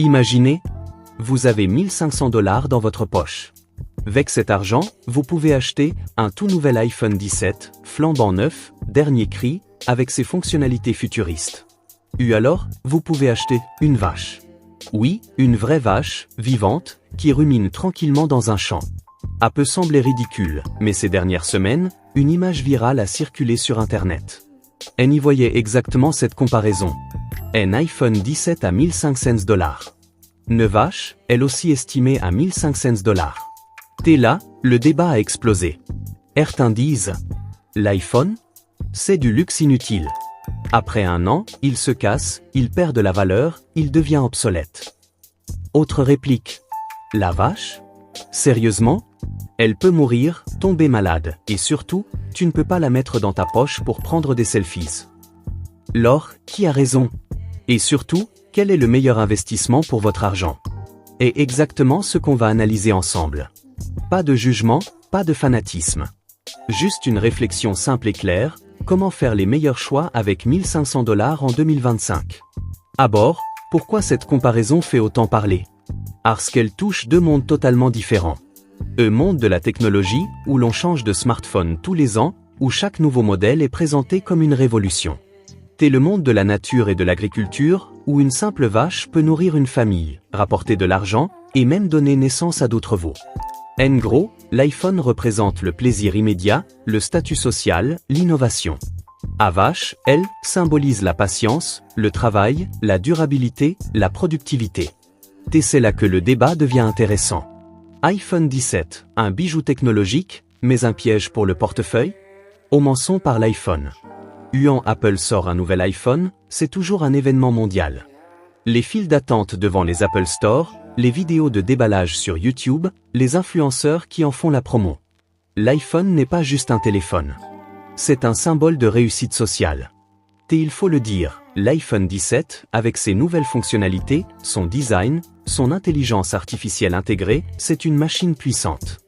Imaginez, vous avez 1500 $ dans votre poche. Avec cet argent, vous pouvez acheter un tout nouvel iPhone 17, flambant neuf, dernier cri, avec ses fonctionnalités futuristes. Ou alors, vous pouvez acheter une vache. Oui, une vraie vache, vivante, qui rumine tranquillement dans un champ. Ça peut sembler ridicule, mais ces dernières semaines, une image virale a circulé sur Internet. On y voyait exactement cette comparaison. Un iPhone 17 à 1500 $. Une vache, elle aussi estimée à 1500 $. Dès là, le débat a explosé. Certains disent « L'iPhone ? C'est du luxe inutile. Après un an, il se casse, il perd de la valeur, il devient obsolète. » Autre réplique « La vache ? Sérieusement ? Elle peut mourir, tomber malade, et surtout, tu ne peux pas la mettre dans ta poche pour prendre des selfies. » Alors, qui a raison ? Et surtout, quel est le meilleur investissement pour votre argent ? Et exactement ce qu'on va analyser ensemble. Pas de jugement, pas de fanatisme. Juste une réflexion simple et claire, comment faire les meilleurs choix avec 1500 $ en 2025. D'abord, pourquoi cette comparaison fait autant parler ? Parce qu'elle touche deux mondes totalement différents. Un monde de la technologie, où l'on change de smartphone tous les ans, où chaque nouveau modèle est présenté comme une révolution. C'est le monde de la nature et de l'agriculture, où une simple vache peut nourrir une famille, rapporter de l'argent, et même donner naissance à d'autres veaux. En gros, l'iPhone représente le plaisir immédiat, le statut social, l'innovation. La vache, elle, symbolise la patience, le travail, la durabilité, la productivité. Et c'est là que le débat devient intéressant. iPhone 17, un bijou technologique, mais un piège pour le portefeuille ? Commençons par l'iPhone. Quand Apple sort un nouvel iPhone, c'est toujours un événement mondial. Les files d'attente devant les Apple Store, les vidéos de déballage sur YouTube, les influenceurs qui en font la promo. L'iPhone n'est pas juste un téléphone. C'est un symbole de réussite sociale. Et il faut le dire, l'iPhone 17, avec ses nouvelles fonctionnalités, son design, son intelligence artificielle intégrée, c'est une machine puissante.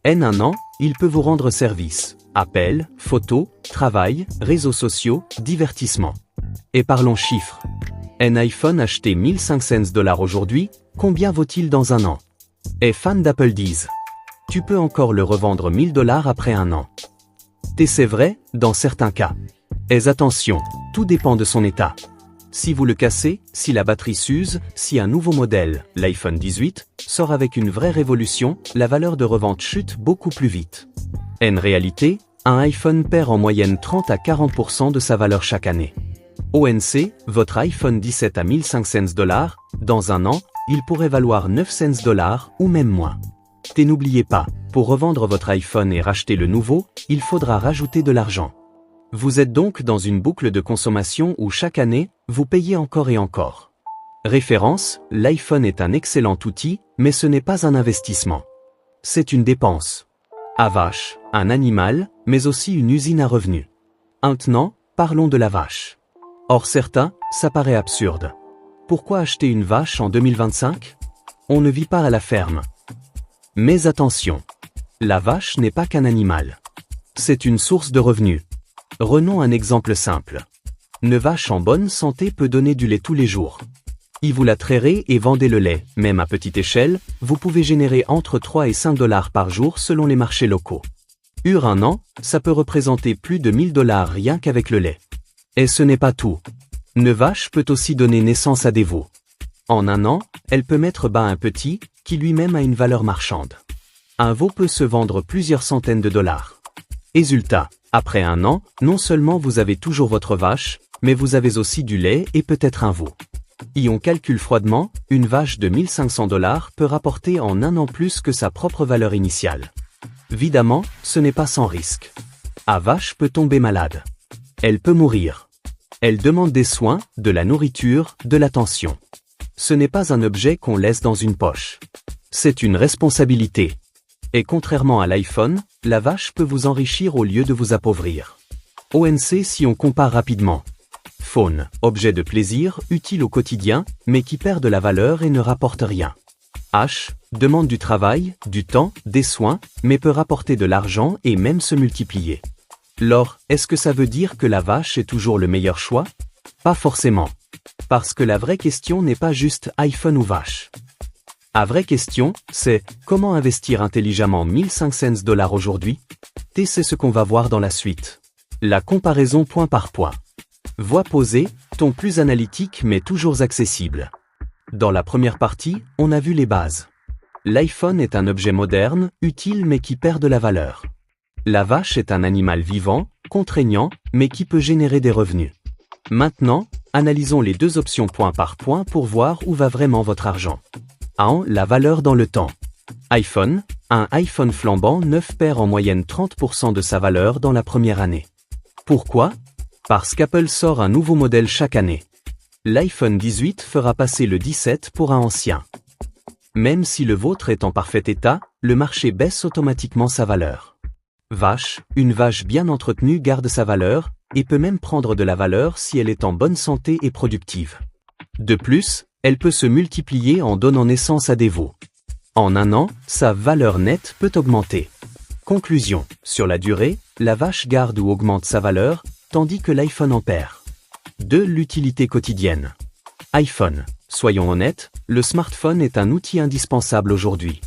En un an, il peut vous rendre service. Appels, photos, travail, réseaux sociaux, divertissement. Et parlons chiffres. Un iPhone acheté 1500 $ aujourd'hui, combien vaut-il dans un an ? Et fans d'Apple disent « Tu peux encore le revendre 1000 $ après un an. » Et c'est vrai, dans certains cas. Et attention, tout dépend de son état. Si vous le cassez, si la batterie s'use, si un nouveau modèle, l'iPhone 18, sort avec une vraie révolution, la valeur de revente chute beaucoup plus vite. En réalité, un iPhone perd en moyenne 30 à 40% de sa valeur chaque année. ONC, votre iPhone 17 à 1500 $, dans un an, il pourrait valoir 900 $ ou même moins. Et n'oubliez pas, pour revendre votre iPhone et racheter le nouveau, il faudra rajouter de l'argent. Vous êtes donc dans une boucle de consommation où chaque année, vous payez encore et encore. Référence, l'iPhone est un excellent outil, mais ce n'est pas un investissement. C'est une dépense. La vache, un animal, mais aussi une usine à revenus. Maintenant, parlons de la vache. Or certains, ça paraît absurde. Pourquoi acheter une vache en 2025 ? On ne vit pas à la ferme. Mais attention, la vache n'est pas qu'un animal. C'est une source de revenus. Prenons un exemple simple. Une vache en bonne santé peut donner du lait tous les jours. Si vous la trairez et vendez le lait, même à petite échelle, vous pouvez générer entre 3 et 5 $ par jour selon les marchés locaux. Sur un an, ça peut représenter plus de 1000 $ rien qu'avec le lait. Et ce n'est pas tout. Une vache peut aussi donner naissance à des veaux. En un an, elle peut mettre bas un petit, qui lui-même a une valeur marchande. Un veau peut se vendre plusieurs centaines de dollars. Résultat, après un an, non seulement vous avez toujours votre vache, mais vous avez aussi du lait et peut-être un veau. Si on calcule froidement, une vache de 1500 $ peut rapporter en un an plus que sa propre valeur initiale. Évidemment, ce n'est pas sans risque. La vache peut tomber malade. Elle peut mourir. Elle demande des soins, de la nourriture, de l'attention. Ce n'est pas un objet qu'on laisse dans une poche. C'est une responsabilité. Et contrairement à l'iPhone, la vache peut vous enrichir au lieu de vous appauvrir. ONC si on compare rapidement. Faune, objet de plaisir, utile au quotidien, mais qui perd de la valeur et ne rapporte rien. H, demande du travail, du temps, des soins, mais peut rapporter de l'argent et même se multiplier. Lors, est-ce que ça veut dire que la vache est toujours le meilleur choix ? Pas forcément. Parce que la vraie question n'est pas juste iPhone ou vache. La vraie question, c'est comment investir intelligemment 1500 $ aujourd'hui? C'est ce qu'on va voir dans la suite. La comparaison point par point. Voix posée, ton plus analytique mais toujours accessible. Dans la première partie, on a vu les bases. L'iPhone est un objet moderne, utile mais qui perd de la valeur. La vache est un animal vivant, contraignant, mais qui peut générer des revenus. Maintenant, analysons les deux options point par point pour voir où va vraiment votre argent. 1. La valeur dans le temps. iPhone. Un iPhone flambant neuf perd en moyenne 30% de sa valeur dans la première année. Pourquoi? Parce qu'Apple sort un nouveau modèle chaque année. L'iPhone 18 fera passer le 17 pour un ancien. Même si le vôtre est en parfait état, le marché baisse automatiquement sa valeur. Vache, une vache bien entretenue garde sa valeur, et peut même prendre de la valeur si elle est en bonne santé et productive. De plus, elle peut se multiplier en donnant naissance à des veaux. En un an, sa valeur nette peut augmenter. Conclusion, sur la durée, la vache garde ou augmente sa valeur, tandis que l'iPhone en perd. 2. L'utilité quotidienne. iPhone. Soyons honnêtes, le smartphone est un outil indispensable aujourd'hui.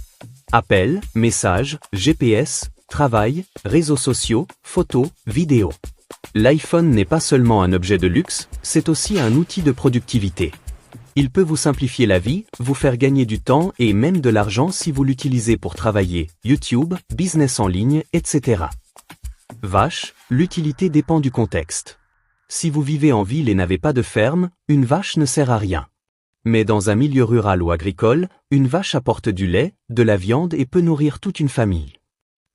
Appels, messages, GPS, travail, réseaux sociaux, photos, vidéos. L'iPhone n'est pas seulement un objet de luxe, c'est aussi un outil de productivité. Il peut vous simplifier la vie, vous faire gagner du temps et même de l'argent si vous l'utilisez pour travailler, YouTube, business en ligne, etc. Vache, l'utilité dépend du contexte. Si vous vivez en ville et n'avez pas de ferme, une vache ne sert à rien. Mais dans un milieu rural ou agricole, une vache apporte du lait, de la viande et peut nourrir toute une famille.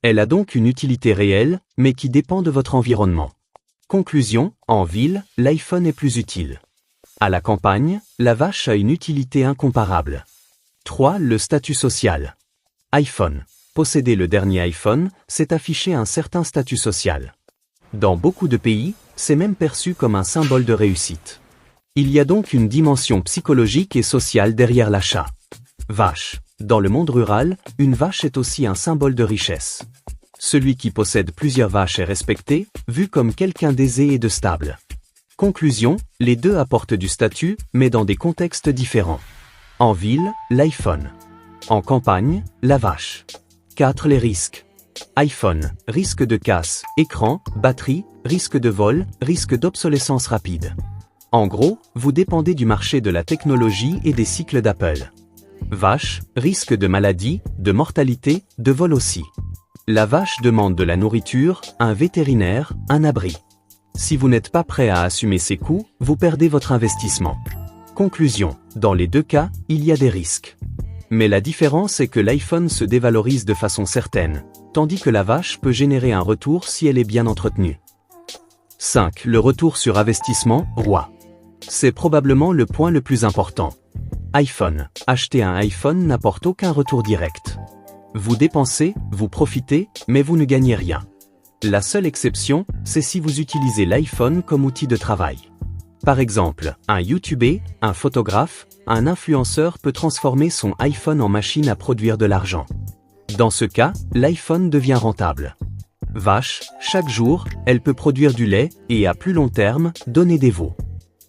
Elle a donc une utilité réelle, mais qui dépend de votre environnement. Conclusion, en ville, l'iPhone est plus utile. À la campagne, la vache a une utilité incomparable. 3. Le statut social. iPhone. Posséder le dernier iPhone, c'est afficher un certain statut social. Dans beaucoup de pays, c'est même perçu comme un symbole de réussite. Il y a donc une dimension psychologique et sociale derrière l'achat. Vache. Dans le monde rural, une vache est aussi un symbole de richesse. Celui qui possède plusieurs vaches est respecté, vu comme quelqu'un d'aisé et de stable. Conclusion, les deux apportent du statut, mais dans des contextes différents. En ville, l'iPhone. En campagne, la vache. 4. Les risques. iPhone, risque de casse, écran, batterie, risque de vol, risque d'obsolescence rapide. En gros, vous dépendez du marché de la technologie et des cycles d'Apple. Vache, risque de maladie, de mortalité, de vol aussi. La vache demande de la nourriture, un vétérinaire, un abri. Si vous n'êtes pas prêt à assumer ces coûts, vous perdez votre investissement. Conclusion, dans les deux cas, il y a des risques. Mais la différence est que l'iPhone se dévalorise de façon certaine, tandis que la vache peut générer un retour si elle est bien entretenue. 5. Le retour sur investissement, roi. C'est probablement le point le plus important. iPhone. Acheter un iPhone n'apporte aucun retour direct. Vous dépensez, vous profitez, mais vous ne gagnez rien. La seule exception, c'est si vous utilisez l'iPhone comme outil de travail. Par exemple, un YouTuber, un photographe, un influenceur peut transformer son iPhone en machine à produire de l'argent. Dans ce cas, l'iPhone devient rentable. Vache, chaque jour, elle peut produire du lait et à plus long terme, donner des veaux.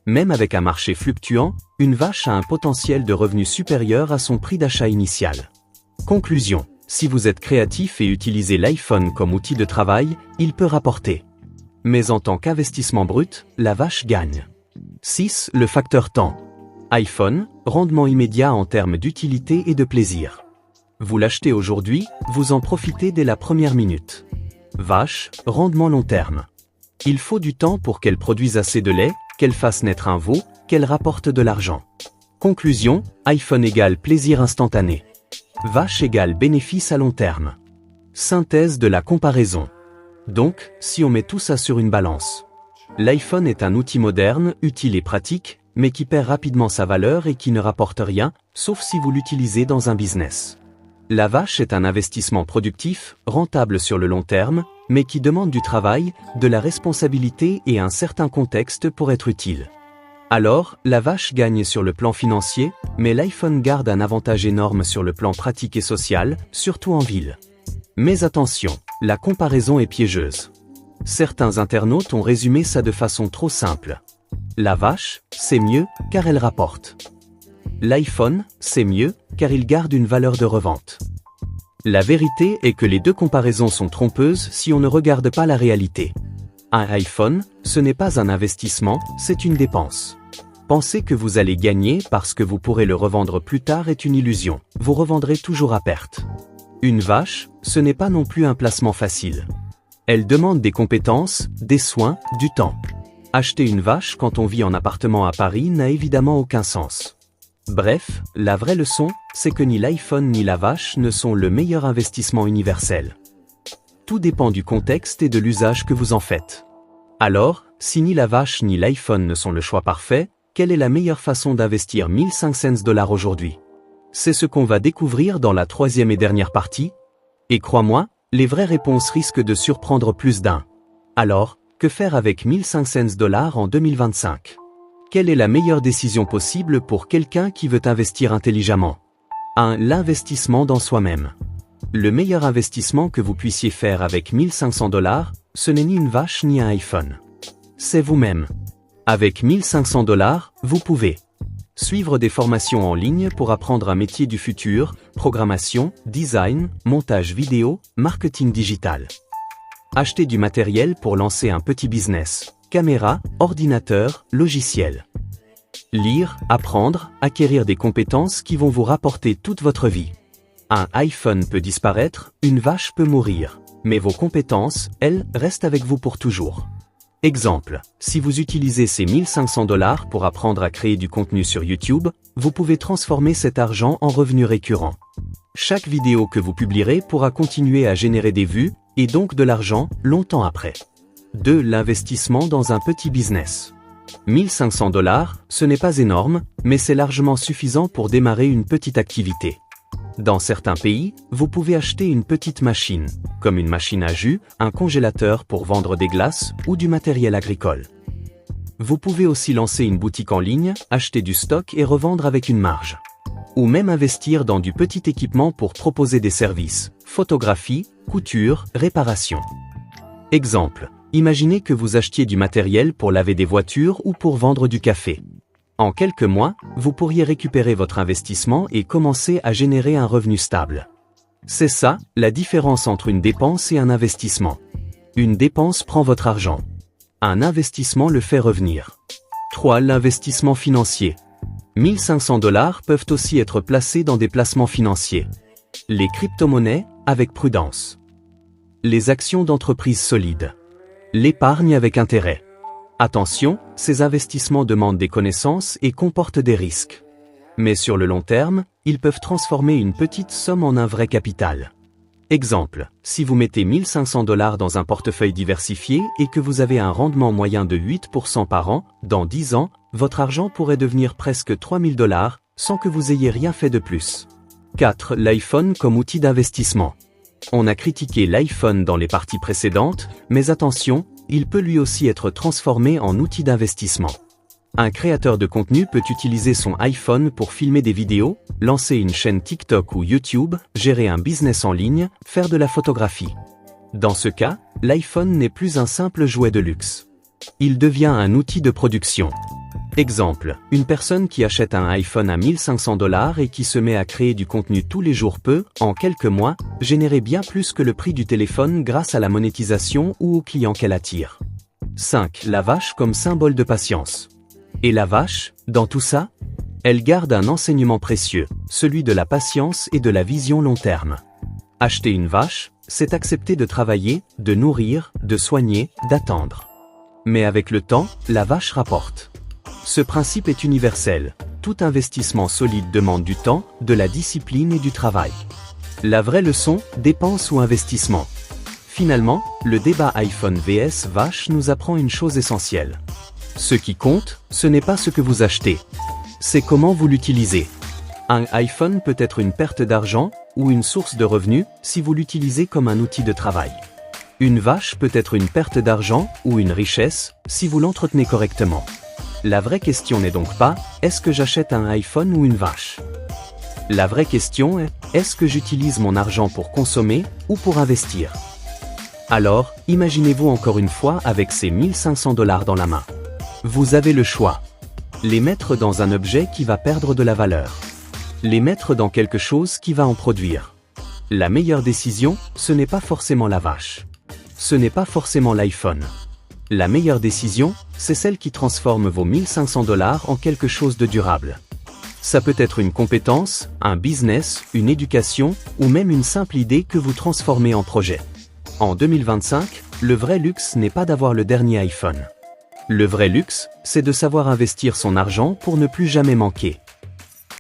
Même avec un marché fluctuant, une vache a un potentiel de revenus supérieur à son prix d'achat initial. Conclusion. Si vous êtes créatif et utilisez l'iPhone comme outil de travail, il peut rapporter. Mais en tant qu'investissement brut, la vache gagne. 6. Le facteur temps. iPhone, rendement immédiat en termes d'utilité et de plaisir. Vous l'achetez aujourd'hui, vous en profitez dès la première minute. Vache, rendement long terme. Il faut du temps pour qu'elle produise assez de lait, qu'elle fasse naître un veau, qu'elle rapporte de l'argent. Conclusion, iPhone égale plaisir instantané. Vache égale bénéfice à long terme. Synthèse de la comparaison. Donc, si on met tout ça sur une balance. L'iPhone est un outil moderne, utile et pratique, mais qui perd rapidement sa valeur et qui ne rapporte rien, sauf si vous l'utilisez dans un business. La vache est un investissement productif, rentable sur le long terme, mais qui demande du travail, de la responsabilité et un certain contexte pour être utile. Alors, la vache gagne sur le plan financier, mais l'iPhone garde un avantage énorme sur le plan pratique et social, surtout en ville. Mais attention, la comparaison est piégeuse. Certains internautes ont résumé ça de façon trop simple. La vache, c'est mieux, car elle rapporte. L'iPhone, c'est mieux, car il garde une valeur de revente. La vérité est que les deux comparaisons sont trompeuses si on ne regarde pas la réalité. Un iPhone, ce n'est pas un investissement, c'est une dépense. Penser que vous allez gagner parce que vous pourrez le revendre plus tard est une illusion, vous revendrez toujours à perte. Une vache, ce n'est pas non plus un placement facile. Elle demande des compétences, des soins, du temps. Acheter une vache quand on vit en appartement à Paris n'a évidemment aucun sens. Bref, la vraie leçon, c'est que ni l'iPhone ni la vache ne sont le meilleur investissement universel. Tout dépend du contexte et de l'usage que vous en faites. Alors, si ni la vache ni l'iPhone ne sont le choix parfait, quelle est la meilleure façon d'investir $1500 aujourd'hui? C'est ce qu'on va découvrir dans la troisième et dernière partie. Et crois-moi, les vraies réponses risquent de surprendre plus d'un. Alors, que faire avec $1500 en 2025? Quelle est la meilleure décision possible pour quelqu'un qui veut investir intelligemment? 1. L'investissement dans soi-même. Le meilleur investissement que vous puissiez faire avec $1500, ce n'est ni une vache ni un iPhone. C'est vous-même. Avec $1500, vous pouvez suivre des formations en ligne pour apprendre un métier du futur, programmation, design, montage vidéo, marketing digital. Acheter du matériel pour lancer un petit business, caméra, ordinateur, logiciel. Lire, apprendre, acquérir des compétences qui vont vous rapporter toute votre vie. Un iPhone peut disparaître, une vache peut mourir, mais vos compétences, elles, restent avec vous pour toujours. Exemple, si vous utilisez ces $1500 pour apprendre à créer du contenu sur YouTube, vous pouvez transformer cet argent en revenu récurrent. Chaque vidéo que vous publierez pourra continuer à générer des vues, et donc de l'argent, longtemps après. 2. L'investissement dans un petit business. $1500, ce n'est pas énorme, mais c'est largement suffisant pour démarrer une petite activité. Dans certains pays, vous pouvez acheter une petite machine, comme une machine à jus, un congélateur pour vendre des glaces ou du matériel agricole. Vous pouvez aussi lancer une boutique en ligne, acheter du stock et revendre avec une marge. Ou même investir dans du petit équipement pour proposer des services, photographie, couture, réparation. Exemple, imaginez que vous achetiez du matériel pour laver des voitures ou pour vendre du café. En quelques mois, vous pourriez récupérer votre investissement et commencer à générer un revenu stable. C'est ça, la différence entre une dépense et un investissement. Une dépense prend votre argent. Un investissement le fait revenir. 3. L'investissement financier. $1500 peuvent aussi être placés dans des placements financiers. Les crypto-monnaies, avec prudence. Les actions d'entreprises solides. L'épargne avec intérêt. Attention, ces investissements demandent des connaissances et comportent des risques. Mais sur le long terme, ils peuvent transformer une petite somme en un vrai capital. Exemple, si vous mettez $1500 dans un portefeuille diversifié et que vous avez un rendement moyen de 8% par an, dans 10 ans, votre argent pourrait devenir presque $3000 sans que vous ayez rien fait de plus. 4. L'iPhone comme outil d'investissement. On a critiqué l'iPhone dans les parties précédentes, mais attention, il peut lui aussi être transformé en outil d'investissement. Un créateur de contenu peut utiliser son iPhone pour filmer des vidéos, lancer une chaîne TikTok ou YouTube, gérer un business en ligne, faire de la photographie. Dans ce cas, l'iPhone n'est plus un simple jouet de luxe. Il devient un outil de production. Exemple, une personne qui achète un iPhone à $1500 et qui se met à créer du contenu tous les jours peut, en quelques mois, générer bien plus que le prix du téléphone grâce à la monétisation ou aux clients qu'elle attire. 5. La vache comme symbole de patience. Et la vache, dans tout ça? Elle garde un enseignement précieux, celui de la patience et de la vision long terme. Acheter une vache, c'est accepter de travailler, de nourrir, de soigner, d'attendre. Mais avec le temps, la vache rapporte. Ce principe est universel. Tout investissement solide demande du temps, de la discipline et du travail. La vraie leçon, dépense ou investissement. Finalement, le débat iPhone vs vache nous apprend une chose essentielle. Ce qui compte, ce n'est pas ce que vous achetez. C'est comment vous l'utilisez. Un iPhone peut être une perte d'argent ou une source de revenus si vous l'utilisez comme un outil de travail. Une vache peut être une perte d'argent ou une richesse si vous l'entretenez correctement. La vraie question n'est donc pas « Est-ce que j'achète un iPhone ou une vache ?» La vraie question est « Est-ce que j'utilise mon argent pour consommer ou pour investir ?» Alors, imaginez-vous encore une fois avec ces $1500 dans la main. Vous avez le choix. Les mettre dans un objet qui va perdre de la valeur. Les mettre dans quelque chose qui va en produire. La meilleure décision, ce n'est pas forcément la vache. Ce n'est pas forcément l'iPhone. La meilleure décision, c'est celle qui transforme vos 1500 $ en quelque chose de durable. Ça peut être une compétence, un business, une éducation, ou même une simple idée que vous transformez en projet. En 2025, le vrai luxe n'est pas d'avoir le dernier iPhone. Le vrai luxe, c'est de savoir investir son argent pour ne plus jamais manquer.